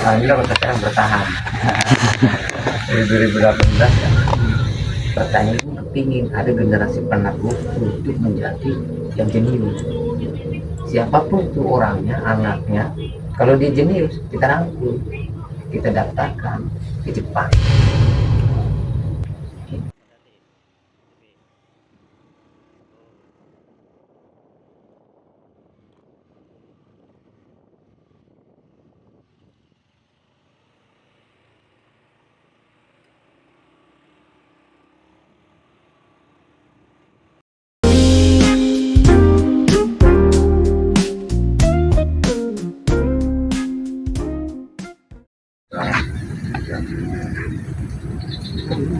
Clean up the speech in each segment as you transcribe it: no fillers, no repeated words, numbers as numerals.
alhamdulillah kota sekarang bertahan. Dari 2018 ya. Pertanyaan itu kepingin ada generasi penerus untuk menjadi yang jenius. Siapapun itu orangnya, anaknya, kalau dia jenius kita rangkul, kita daftarkan ke Jepang.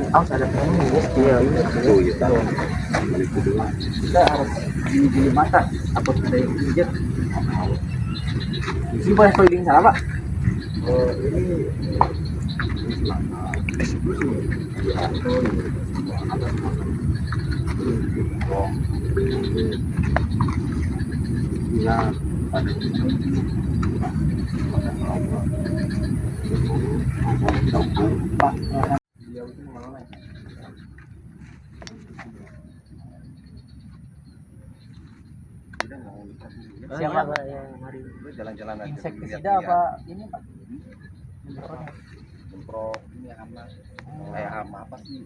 Harus ada penghuni, iya, Oh iya tahu. Itu dulu. kita harus jeli mata apa sudah yang pijat. Ini boleh keliling sana pak? Ini Siapa pak yang hari jalan-jalan aja. insektisida apa ini pak? Semprot ini hama. Kayak hama apa sih?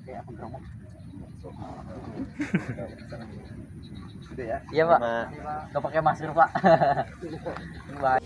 Kayak apa kamu? Gitu ya. Iya pak. Nggak pakai masker pak. Bye.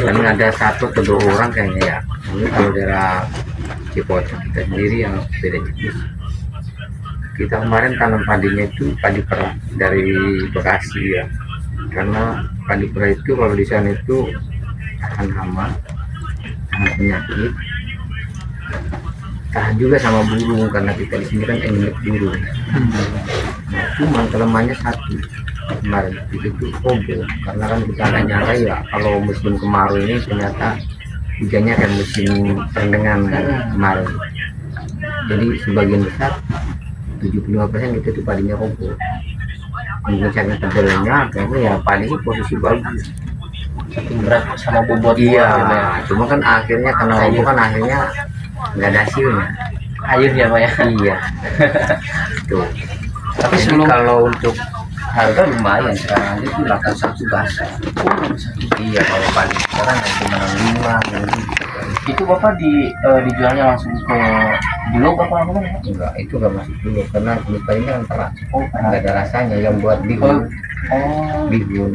Ini ada satu atau dua orang kayaknya ya. Ini kalau daerah Cipocok kita sendiri yang beda jenis. Kita kemarin tanam padinya itu padi perah dari Bekasi ya. Karena padi perah itu kalau di sana itu tahan hama, tahan penyakit, tahan juga sama burung karena kita di sini kan endemik burung. Nah, cuma kelemahannya satu kemarin itu obo karena kan kita nggak nyangka ya kalau musim kemarau ini ternyata hujannya kan musim pertengahan kan kemarin, jadi sebagian besar 75% itu tuh padinya roboh. Mungkin karena tebelnya, karena ya padi sih posisi bagus. Saking berat sama bobot Iya, buah, ya. cuma kan akhirnya karena roboh kan akhirnya nggak ada hasilnya. Air ya Pak ya. Iya, tuh. Tapi Jadi sebelum kalau untuk harga lumayan sekarang aja tuh 81 basah. iya kalau padi sekarang cuma 65 gitu. Itu Bapak dijualnya langsung ke Bulog apa namanya? Enggak, itu nggak masuk dulu karena kulit padinya kan keras. Oh, Nggak ada rasanya yang buat bihun. Oh, Bihun.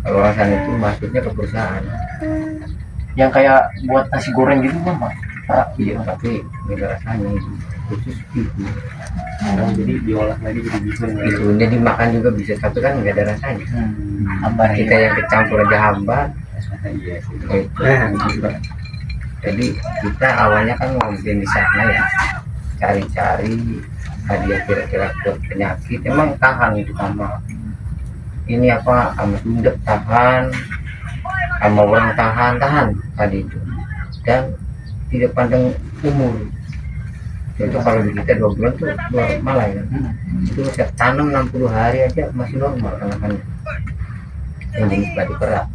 Kalau rasanya itu masuknya ke perusahaan. yang kayak buat nasi goreng gitu kan Pak? Iya, tapi nggak ada rasanya itu. Khusus bihun. Jadi diolah lagi jadi bihun. Bihunnya dimakan juga bisa, tapi kan nggak ada rasanya. Hambar Kita yang kecampur aja hambar. Iya sih. Gitu. Jadi kita awalnya kan ngomongin di sana ya, cari-cari hadiah kira-kira buat penyakit. Emang tahan itu sama ini apa, sama sundep tahan, sama orang tahan tadi itu, dan tidak pandang umur. Itu kalau di kita 2 bulan tuh malah ya. Itu saya tanam 60 hari aja masih normal anakannya. Yang jenis padi perah.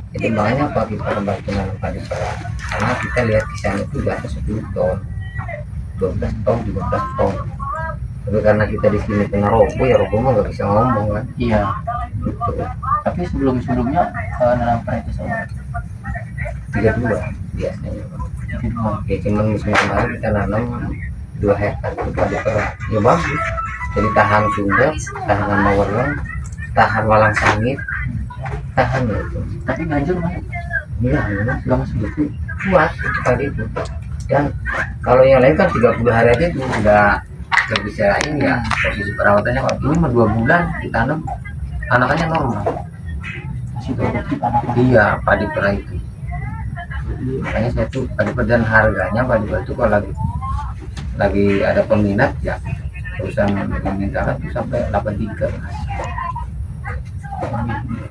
Jadi makanya apa kita membantu nanam padi perah, karena kita lihat di sana itu di atas 10 ton, 12 ton, 15 ton. Tapi karena kita di sini kena roboh, ya roboh mah nggak bisa ngomong kan. Iya. Gitu. Tapi sebelumnya nanam padi itu sama 32 biasanya. Ya cuman musim kemarin kita nanam 2 hektar itu padi perah. Ya bagus. Jadi tahan sundep, tahan sama wereng, tahan walang sangit, tahan ya itu. Tapi ganjil Pak. Iya, memang Nggak masuk itu kuat itu tadi itu. Dan kalau yang lain kan 30 hari aja itu nggak bisa ini ya, posisi perawatannya. Kalau ini mah 2 bulan ditanam anakannya normal. Masih produktif anak. Iya, padi perah itu. Makanya saya tuh padi perah, dan harganya padi perah itu kalau lagi ada peminat ya perusahaan meminta itu sampai 83.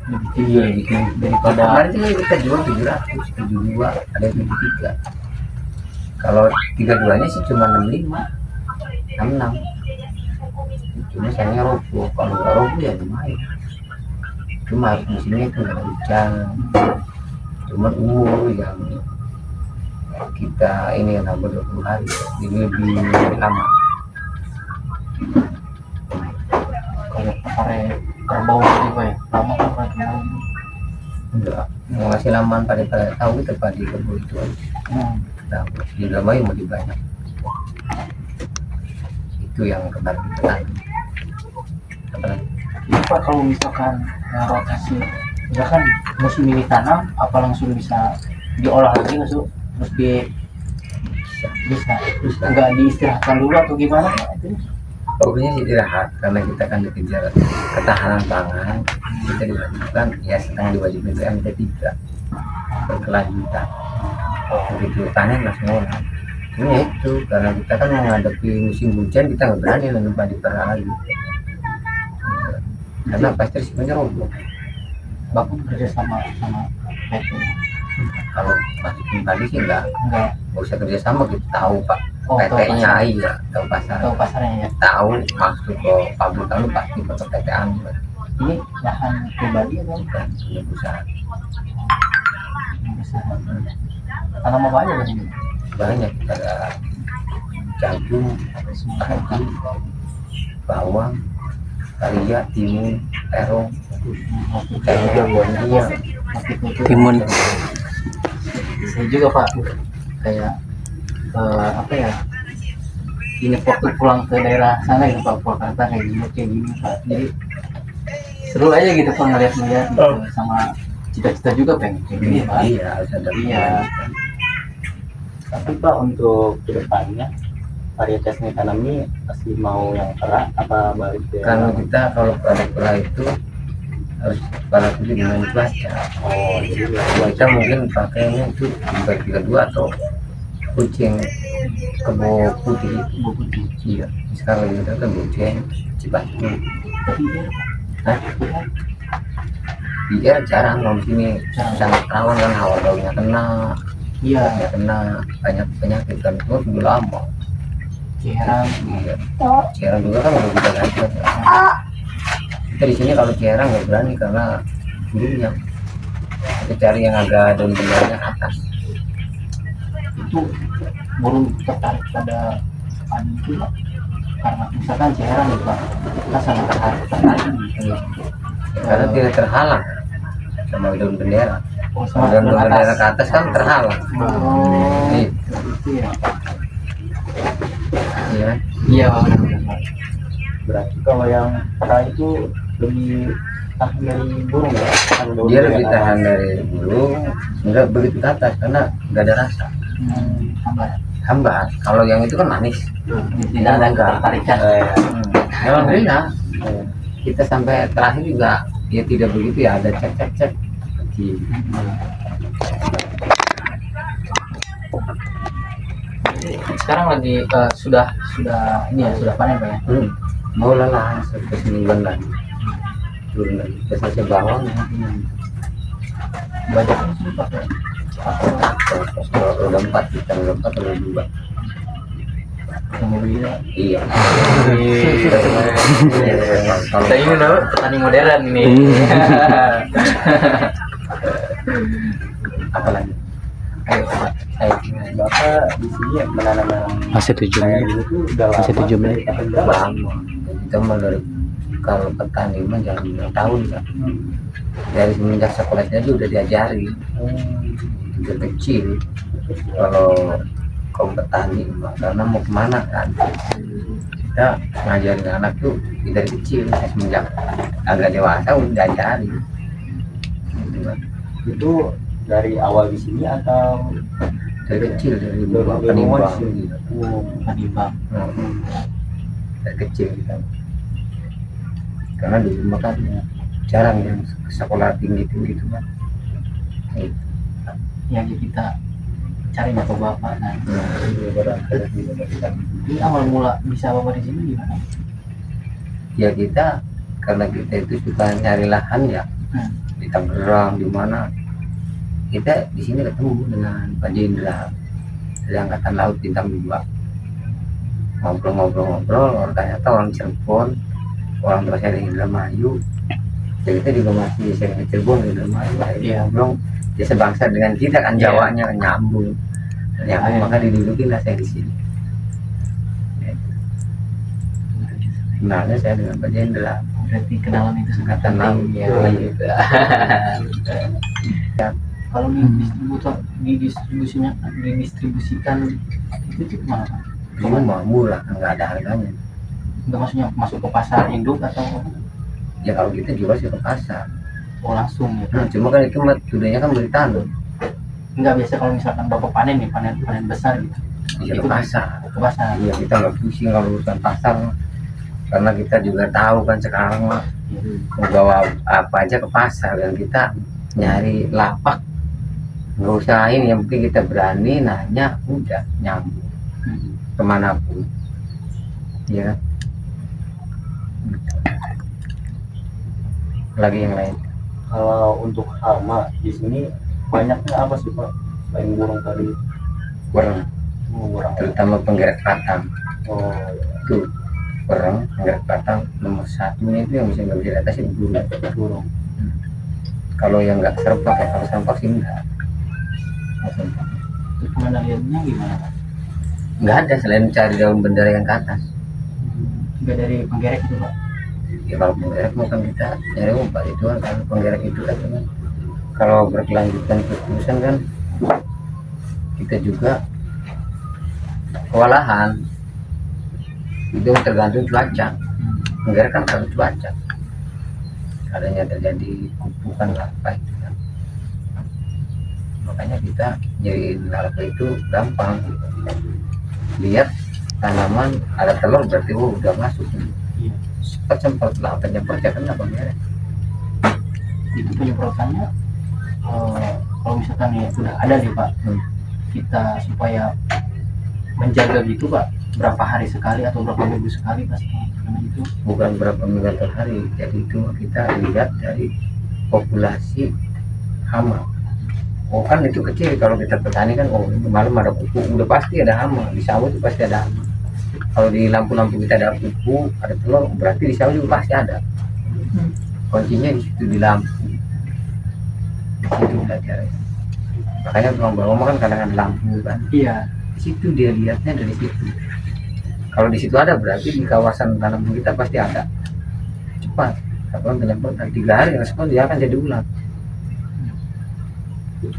Lebih tinggi lagi daripada Kemarin sih kita jual 700, 72, ada 73. Kalau 32-nya sih cuma 65, 66. Cuma sayangnya roboh. Kalau nggak roboh ya lumayan. Cuma musimnya itu nggak hujan. Cuma umur yang kita ini yang nambah 20 hari, jadi lebih lama. kalau pakai kerbau gitu Pak ya. Lama kan pakai kerbau. Enggak, mau ngasih laman pada tahu itu padi kebun itu tahu di Indramayu mau dibanyak. Itu yang kemarin kita tanam. Apalagi Jadi Pak kalau misalkan rotasi, misalkan musim ini tanam, apa langsung bisa diolah lagi langsung terus bisa terus nggak diistirahatkan dulu atau gimana Pak? Itu pokoknya sih istirahat, karena kita kan dikejar ketahanan pangan. Kita diwajibkan ya setengah diwajibkan itu MT3 berkelanjutan. Begitu panen langsung olah. Ini ya itu karena kita kan menghadapi musim hujan, kita nggak berani nanam padi perah lagi. Karena pasti semuanya roboh. Bapak kerja sama PT? Kalau masukin padi sih nggak usah kerja sama, kita tahu Pak. Oh, tahu PT-nya pasar. iya, tahu pasar. Tahu pasarnya ya. Tahu masuk ke pabrik lalu pasti ke PT Anggur. Ini lahan pribadi atau Bukan punya perusahaan. besar? Tanam apa aja Pak? Banyak, kita ada jagung, padi, bawang, kalia, timun, terong, iya, Timun. Saya juga Pak kayak apa ya, ini waktu pulang ke daerah sana gitu Pak, Purwakarta kayak gini Pak, jadi seru aja gitu Pak ngeliat gitu. Sama cita-cita juga pengen kayak gini Pak. iya, harus ada. Iya. Tapi Pak untuk kedepannya varietas nih tanam ini masih mau yang kerak apa balik ke Kalau kita kalau pada pola itu harus pada kulit dengan cuaca. oh jadi Kita mungkin pakainya itu dibagi kedua atau kucing kebo putih. Iya, sekarang kita kan kucing Cibatu. Nah, iya jarang kalau di sini sangat rawan kan, hawa daunnya kena, Iya. ya kena banyak penyakit kan, itu sudah lama. Ciherang. Iya. Ciherang juga kan udah kita ganti. Kita di sini kalau Ciherang nggak berani karena dulunya kita cari yang agak daun benderanya atas. Itu burung tertarik pada padi itu Pak, karena misalkan Ciherang nih Pak, kita sangat tertarik gitu. Karena tidak terhalang sama daun bendera. Oh, Kalau daun bendera ke atas kan terhalang. Oh, Iya. itu ya. Iya kan? Iya benar Pak. Berarti kalau yang kera itu lebih tahan dari burung ya? Tahan daun Dia bendera lebih kan? tahan dari burung, nggak begitu ke atas karena nggak ada rasa. Hambar. Hambar. Kalau yang itu kan manis. Tidak ada ketertarikan. Alhamdulillah kita sampai terakhir juga ya tidak begitu ya, ada cek di Sekarang lagi sudah ini ya, sudah panen Pak ya. mau lelah sampai semingguan lagi turun lagi ke selesai bawang. Banyaknya sih pakai Kalau roda 4 kita roda 4 roda 2. yang mobilnya. Iya. Kita ini loh petani modern ini. Apa lagi? Ayo Pak. Bapak di sini menanam Masih 7 kayak menit. gini tuh udah Masih lama. 7 menit. Lama. Kita mah dari kalau petani mah jangan bilang tahun ya. Dari semenjak sekolah aja udah diajari. Udah kecil. Kalau kaum petani mah, karena mau kemana kan? Kita ngajarin anak tuh dari kecil, semenjak agak dewasa udah diajari. Gitu kan. Itu dari awal di sini atau Dari kecil dari Dari buah rumah penimbang. di sini? Penimbang. Dari kecil kita. Karena di rumah kan jarang yang sekolah tinggi itu kan. Yang kita cari atau Bapak kan. Hmm. Ini awal mula bisa Bapak di sini gimana? Ya kita karena kita itu suka nyari lahan ya, di Tangerang di mana kita di sini ketemu dengan Pak Jenderal dari Angkatan Laut Bintang 2, ngobrol-ngobrol, ternyata orang Cirebon, orang tua saya dari Indramayu, ya kita juga masih saya dari Cirebon dari Indramayu, akhirnya ngobrol ya sebangsa dengan kita kan, Jawanya nyambung, maka didudukin lah saya di sini. Kenalnya saya dengan Pak Jenderal. Berarti kenalan itu sangat Angkatan Laut. penting ya. Gitu. Kalau didistribusikan itu gimana Pak? Cuma mau murah, nggak ada harganya. Enggak, maksudnya masuk ke pasar induk atau Ya kalau kita jual sih ke pasar. langsung ya? Cuma kan itu tudenya kan beli tanam. Enggak, biasa kalau misalkan Bapak panen nih, panen besar gitu. Ya ke pasar. Ke pasar. Iya, kita nggak pusing kalau urusan pasar, karena kita juga tahu kan sekarang mah mau bawa apa aja ke pasar, dan kita nyari lapak nggak usah ini, yang penting kita berani nanya, udah nyambung kemanapun ya. Lagi yang lain Kalau untuk hama di sini banyaknya apa sih Pak? Selain burung tadi, kurang, burung. terutama penggerak batang. Oh, Tuh kurang penggerak batang nomor satunya itu yang bisa nggak bisa diatasin burung. Kalau yang nggak serempak ya, kalau serempak sih enggak. Itu pengendaliannya gimana Pak? Nggak ada selain cari daun bendera yang ke atas. Enggak dari penggerek itu Pak? Ya kalau penggerak mungkin kita nyari umpat itu kan, kalau penggerak itu kan cuman kalau berkelanjutan terus-terusan kan kita juga kewalahan. Itu tergantung cuaca. Penggerak kan harus cuaca. Adanya terjadi kupukan larva itu kan. Makanya kita nyari larva itu gampang. Lihat tanaman ada telur berarti udah masuk. Iya. Sempat lah penyemprot ya, kenapa merah? Itu penyemprotannya kalau misalkan ya udah ada nih Pak, kita supaya menjaga gitu Pak, berapa hari sekali atau berapa minggu sekali pasti karena itu Bukan berapa minggu per hari, jadi itu kita lihat dari populasi hama. Oh kan itu kecil, kalau kita petani kan, oh malam ada kupu, udah pasti ada hama, di sawah itu pasti ada hama. Kalau di lampu-lampu kita ada kuku, ada telur, berarti di sawah juga pasti ada. Kuncinya di situ, di lampu. Di situ belajar. Makanya tukang bawa kan kadang ada lampu kan. Iya. Di situ dia lihatnya dari situ. Kalau di situ ada, berarti di kawasan tanam kita pasti ada. Cepat. Kalau telepon 3 hari respon, dia akan jadi ulat.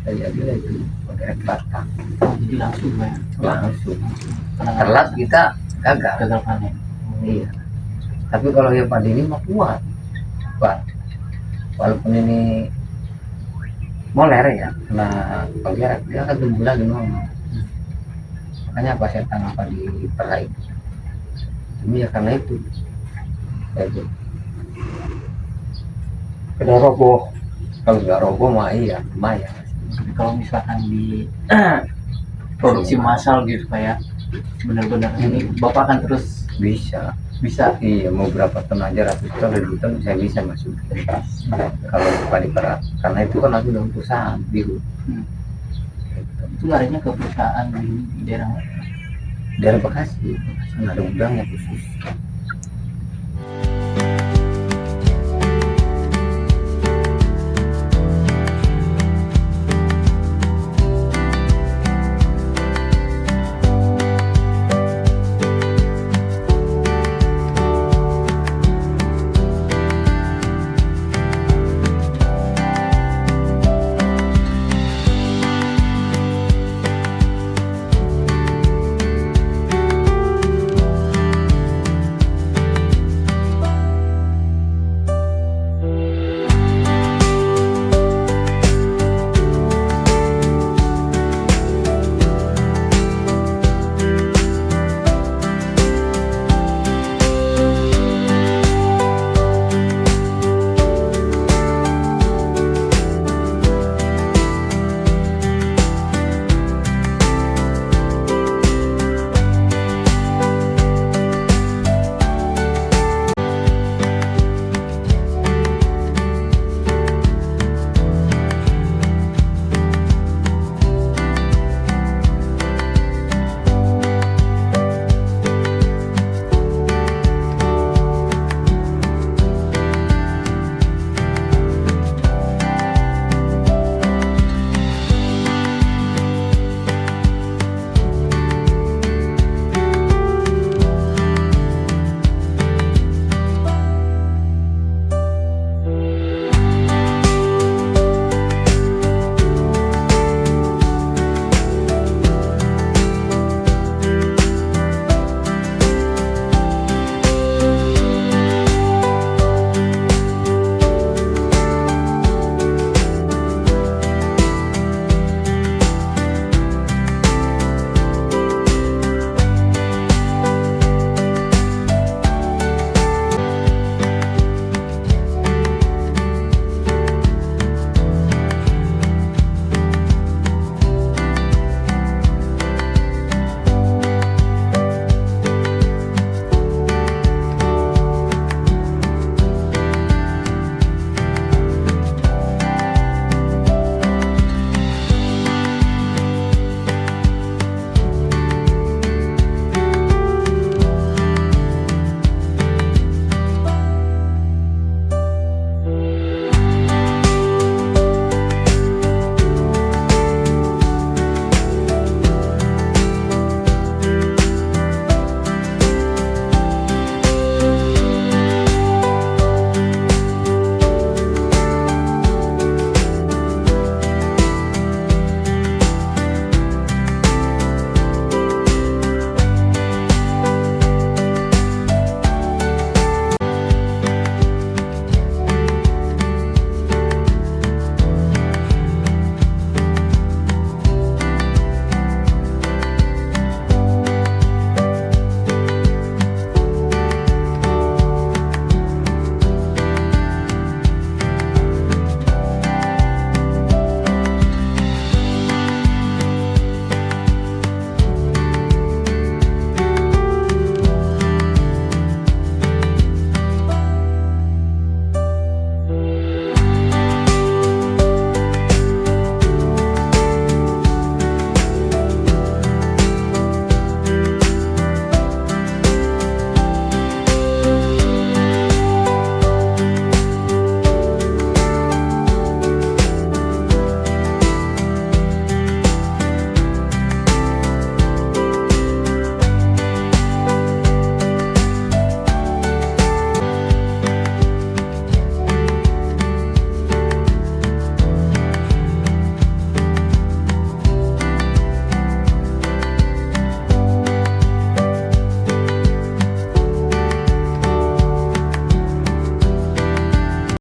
Saya jadi itu pakai batang. Jadi langsung ya. Langsung. Telat kita gagal panen. iya. Tapi kalau yang padi ini mah kuat, walaupun ini moler ya, nah kalau dia akan tumbuh lagi normal. Makanya apa saya tanam padi perah itu, ini ya karena itu kayak kena roboh. Kalau nggak roboh mah iya lumayan. Tapi kalau misalkan di produksi massal gitu kayak benar-benar ini bapak akan terus bisa iya, mau berapa ton aja, ratus ton, 1000 ton saya bisa masuk. Kalau padi perah, karena itu kan aku dalam perusahaan biru. Itu larinya ke perusahaan di daerah Daerah Bekasi, ada gudangnya khusus.